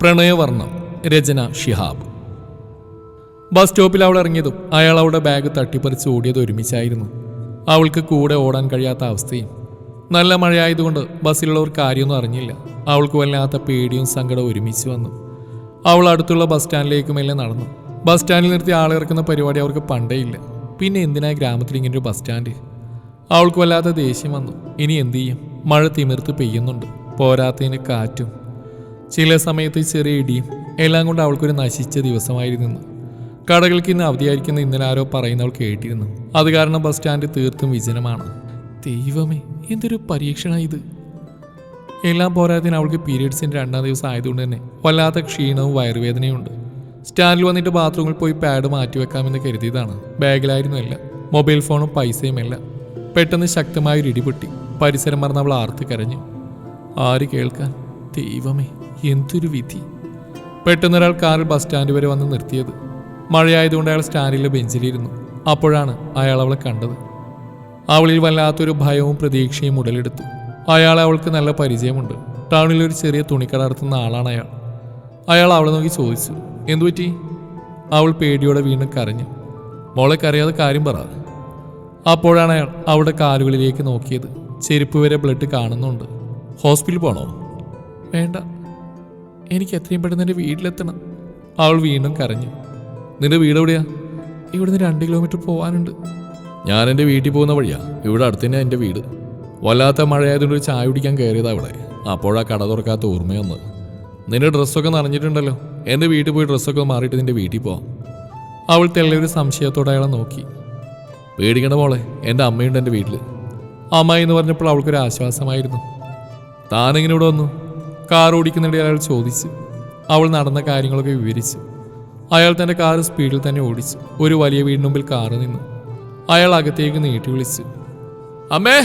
പ്രണയവർണ്ണം. രചന Shihab. Bus സ്റ്റോപ്പിൽ അവൾ ഇറങ്ങിയതും അയാൾ അവളുടെ ബാഗ് തട്ടിപ്പറിച്ച് ഓടിയത് ഒരുമിച്ചായിരുന്നു. അവൾക്ക് കൂടെ ഓടാൻ കഴിയാത്ത അവസ്ഥയും. നല്ല മഴയായതുകൊണ്ട് ബസ്സിലുള്ളവർ കാര്യമൊന്നും അറിഞ്ഞില്ല. അവൾക്ക് വല്ലാത്ത പേടിയും സങ്കടവും ഒരുമിച്ച് വന്നു. അവൾ അടുത്തുള്ള ബസ് സ്റ്റാൻഡിലേക്ക് മെല്ലെ നടന്നു. ബസ് സ്റ്റാൻഡിൽ നിർത്തി ആളിറക്കുന്ന പരിപാടി അവർക്ക് പണ്ടേ ഇല്ല. പിന്നെ എന്തിനാ ഗ്രാമത്തിൽ ഇങ്ങനൊരു ബസ് സ്റ്റാൻഡ്? അവൾക്ക് വല്ലാത്ത ദേഷ്യം വന്നു. ഇനി എന്തു ചെയ്യും? മഴ തിമിർത്ത് പെയ്യുന്നുണ്ട്, പോരാത്തതിന് കാറ്റും. ചില സമയത്ത് ചെറിയ ഇടിയും. എല്ലാം കൊണ്ട് അവൾക്കൊരു നശിച്ച ദിവസമായിരുന്നു. കടകൾക്ക് ഇന്ന് അവധിയായിരിക്കുന്ന ഇന്നലെ ആരോ പറയുന്നവൾ കേട്ടിരുന്നു. അത് കാരണം ബസ് സ്റ്റാൻഡ് തീർത്തും വിജനമാണ്. ദൈവമേ, എന്തൊരു പരീക്ഷണ ഇത്! എല്ലാം പോരാത്തതിന് അവൾക്ക് പീരിയഡ്സിൻ്റെ 2ാം ദിവസം ആയതുകൊണ്ട് തന്നെ വല്ലാത്ത ക്ഷീണവും വയറുവേദനയും ഉണ്ട്. സ്റ്റാൻഡിൽ വന്നിട്ട് ബാത്റൂമിൽ പോയി പാഡ് മാറ്റിവെക്കാമെന്ന് കരുതിയതാണ്. ബാഗിലായിരുന്നു എല്ലാം, മൊബൈൽ ഫോണും പൈസയും എല്ലാം. പെട്ടെന്ന് ശക്തമായൊരു ഇടിപൊട്ടി. പരിസരം മറന്ന് അവൾ ആർത്ത് കരഞ്ഞു. ആര് കേൾക്കാൻ? ദൈവമേ, എന്തൊരു വിധി! പെട്ടെന്നൊരാൾ കാറിൽ ബസ് സ്റ്റാൻഡ് വരെ വന്ന് നിർത്തിയത്. മഴയായതുകൊണ്ട് അയാൾ സ്റ്റാൻഡിലെ ബെഞ്ചിലിരുന്നു. അപ്പോഴാണ് അയാൾ അവളെ കണ്ടത്. അവളിൽ വല്ലാത്തൊരു ഭയവും പ്രതീക്ഷയും ഉടലെടുത്തു. അയാളെ അവൾക്ക് നല്ല പരിചയമുണ്ട്. ടൗണിലൊരു ചെറിയ തുണിക്കട നടത്തുന്ന ആളാണ് അയാൾ. അയാൾ അവളെ നോക്കി ചോദിച്ചു, എന്തുപറ്റി? അവൾ പേടിയോടെ വീണ്ടും കരഞ്ഞു. മോളെ കരയാതെ കാര്യം പറ. അപ്പോഴാണ് അയാൾ അവളുടെ കാലുകളിലേക്ക് നോക്കിയത്. ചെരുപ്പ് വരെ ബ്ലഡ് കാണുന്നുണ്ട്. ഹോസ്പിറ്റലിൽ പോണോ? വേണ്ട, എനിക്ക് എത്രയും പെട്ടെന്ന് എൻ്റെ വീട്ടിലെത്തണം. അവൾ വീണ്ടും കരഞ്ഞു. നിന്റെ വീട് എവിടെയാ? ഇവിടുന്ന് 2 കിലോമീറ്റർ പോകാനുണ്ട്. ഞാൻ എൻ്റെ വീട്ടിൽ പോകുന്ന വഴിയാ. ഇവിടെ അടുത്ത് തന്നെ എൻ്റെ വീട്. വല്ലാത്ത മഴയായതുകൊണ്ട് ഒരു ചായ കുടിക്കാൻ കയറിയതാ അവിടെ. അപ്പോഴാ കട തുറക്കാത്ത ഓർമ്മയൊന്ന്. നിന്റെ ഡ്രസ്സൊക്കെ നനഞ്ഞിട്ടുണ്ടല്ലോ. എൻ്റെ വീട്ടിൽ പോയി ഡ്രസ്സൊക്കെ മാറിയിട്ട് നിന്റെ വീട്ടിൽ പോവാം. അവൾ തെല്ലൊരു സംശയത്തോടെ അയാളെ നോക്കി. പേടിക്കണ്ട മോളെ, എൻ്റെ അമ്മയുണ്ട് എൻ്റെ വീട്ടിൽ. അമ്മ എന്ന് പറഞ്ഞപ്പോൾ അവൾക്കൊരു ആശ്വാസമായിരുന്നു. താനെങ്ങനെ ഇവിടെ വന്നു? കാർ ഓടിക്കുന്നിടെ അയാൾ ചോദിച്ചു. അവൾ നടന്ന കാര്യങ്ങളൊക്കെ വിവരിച്ചു. അയാൾ തൻ്റെ കാർ സ്പീഡിൽ തന്നെ ഓടിച്ചു. ഒരു വലിയ വീടിന് മുമ്പിൽ കാറ് നിന്നു. അയാൾ അകത്തേക്ക് നീട്ടി വിളിച്ചു, അമ്മേ.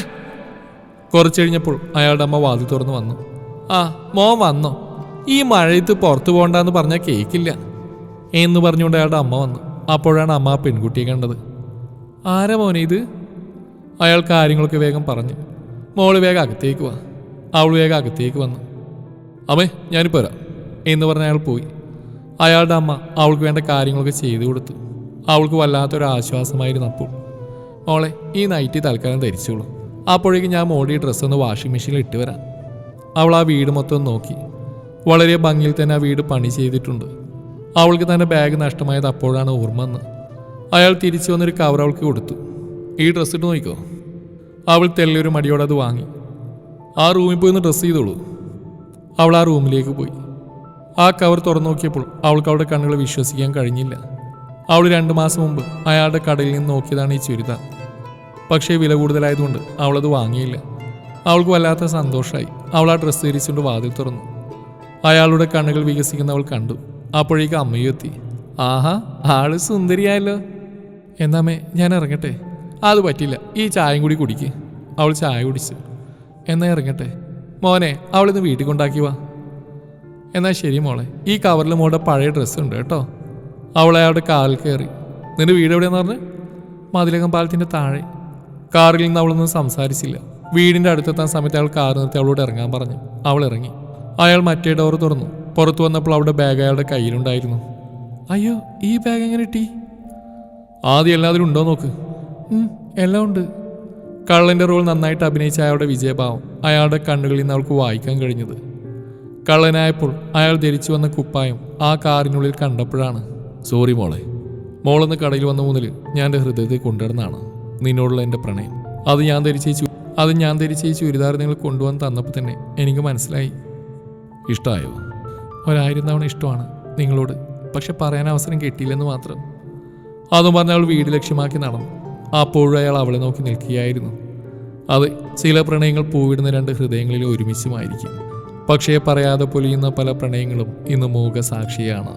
കുറച്ച് കഴിഞ്ഞപ്പോൾ അയാളുടെ അമ്മ വാതിൽ തുറന്ന് വന്നു. ആ, മോൻ വന്നോ? ഈ മഴയത്ത് പുറത്തു പോകണ്ടെന്ന് പറഞ്ഞാൽ കേൾക്കില്ല എന്ന് പറഞ്ഞുകൊണ്ട് അയാളുടെ അമ്മ വന്നു. അപ്പോഴാണ് അമ്മ ആ പെൺകുട്ടിയെ കണ്ടത്. ആരാ മോനെ ഇത്? അയാൾ കാര്യങ്ങളൊക്കെ വേഗം പറഞ്ഞു. മോള് വേഗം അകത്തേക്ക് വാ. അവൾ വേഗം അകത്തേക്ക് വന്നു. അമ്മേ, ഞാനിപ്പോൾ വരാം എന്ന് പറഞ്ഞ അയാൾ പോയി. അയാളുടെ അമ്മ അവൾക്ക് വേണ്ട കാര്യങ്ങളൊക്കെ ചെയ്തു കൊടുത്തു. അവൾക്ക് വല്ലാത്തൊരു ആശ്വാസമായിരുന്നു അപ്പോൾ. മോളെ, ഈ നൈറ്റി തൽക്കാലം ധരിച്ചോളൂ. അപ്പോഴേക്കും ഞാൻ മോളുടെ ഡ്രസ്സ് ഒന്ന് വാഷിംഗ് മെഷീനിൽ ഇട്ട് വരാം. അവൾ ആ വീട് മൊത്തം നോക്കി. വളരെ ഭംഗിയിൽ തന്നെ ആ വീട് പണി ചെയ്തിട്ടുണ്ട്. അവൾക്ക് തൻ്റെ ബാഗ് നഷ്ടമായത് അപ്പോഴാണ് ഓർമ്മ വന്ന്. അയാൾ തിരിച്ചു വന്നൊരു കവർ അവൾക്ക് കൊടുത്തു. ഈ ഡ്രസ്സ് ഇട്ട് നോക്കിക്കോ. അവൾ തെല്ലൊരു മടിയോടെ അത് വാങ്ങി. ആ റൂമിൽ പോയി ഒന്ന് ഡ്രസ്സ് ചെയ്തോളൂ. അവൾ ആ റൂമിലേക്ക് പോയി. ആ കവർ തുറന്നു നോക്കിയപ്പോൾ അവൾക്ക് അവളുടെ കണ്ണുകൾ വിശ്വസിക്കാൻ കഴിഞ്ഞില്ല. അവൾ 2 മാസം മുമ്പ് അയാളുടെ കടയിൽ നിന്ന് നോക്കിയതാണ് ഈ ചുരിദാർ. പക്ഷേ വില കൂടുതലായതുകൊണ്ട് അവളത് വാങ്ങിയില്ല. അവൾക്ക് വല്ലാത്ത സന്തോഷമായി. അവൾ ആ ഡ്രസ്സ് ധരിച്ചുകൊണ്ട് വാതിൽ തുറന്നു. അയാളുടെ കണ്ണുകൾ വികസിക്കുന്നവൾ കണ്ടു. അപ്പോഴേക്കും അമ്മയും എത്തി. ആഹാ, ആള് സുന്ദരിയായല്ലോ. എന്നാമേ, ഞാൻ ഇറങ്ങട്ടെ? അത് പറ്റില്ല, ഈ ചായയും കൂടി കുടിക്ക്. അവൾ ചായ കുടിച്ചു. എന്നാ ഇറങ്ങട്ടെ മോനെ, അവളിന്ന് വീട്ടിൽ കൊണ്ടാക്കി വാ. എന്നാൽ ശരി മോളെ, ഈ കവറിൽ മോളുടെ പഴയ ഡ്രസ്സ് ഉണ്ട് കേട്ടോ. അവൾ അയാളുടെ കാറിൽ കയറി. നിന്റെ വീട് എവിടെയാന്ന് പറഞ്ഞ്? മതിലകം പാലത്തിൻ്റെ താഴെ. കാറിൽ നിന്ന് അവളൊന്നും സംസാരിച്ചില്ല. വീടിൻ്റെ അടുത്തെത്താൻ സമയത്ത് അയാൾ കാർ നിർത്തി അവളോട് ഇറങ്ങാൻ പറഞ്ഞു. അവൾ ഇറങ്ങി. അയാൾ മറ്റേ ഡോർ തുറന്നു. പുറത്തു വന്നപ്പോൾ അവളുടെ ബാഗ് അയാളുടെ കയ്യിലുണ്ടായിരുന്നു. അയ്യോ, ഈ ബാഗ് എങ്ങനെ കിട്ടി? ആദ്യം എല്ലാത്തിലും ഉണ്ടോ നോക്ക്. എല്ലാം ഉണ്ട്. കള്ളൻ്റെ റോൾ നന്നായിട്ട് അഭിനയിച്ച അയാളുടെ വിജയഭാവം അയാളുടെ കണ്ണുകളിൽ നിന്ന് അവൾക്ക് വായിക്കാൻ കഴിഞ്ഞത്. കള്ളനായപ്പോൾ അയാൾ ധരിച്ചു വന്ന കുപ്പായം ആ കാറിനുള്ളിൽ കണ്ടപ്പോഴാണ്. സോറി മോളെ, മോളെന്ന് കടയിൽ വന്ന മുതൽ ഞാൻ എൻ്റെ ഹൃദയത്തിൽ കൊണ്ടുവരുന്നതാണ് നിന്നോടുള്ള എൻ്റെ പ്രണയം. അത് ഞാൻ ധരിച്ച ഈ ചുരിദാർ നിങ്ങൾ കൊണ്ടുവന്ന് തന്നപ്പോൾ തന്നെ എനിക്ക് മനസ്സിലായി. ഇഷ്ടമായോ? 1000 തവണ ഇഷ്ടമാണ് നിങ്ങളോട്, പക്ഷെ പറയാൻ അവസരം കിട്ടിയില്ലെന്ന് മാത്രം. അതും പറഞ്ഞ് അവൾ വീട് ലക്ഷ്യമാക്കി നടന്നു. അപ്പോഴും അയാൾ അവളെ നോക്കി നിൽക്കുകയായിരുന്നു. അതെ, ചില പ്രണയങ്ങൾ പൂവിടുന്ന 2 ഹൃദയങ്ങളിൽ ഒരുമിച്ചുമായിരിക്കും. പക്ഷേ പറയാതെ പൊലിയുന്ന പല പ്രണയങ്ങളും ഇന്ന് മൂകസാക്ഷിയാണ്.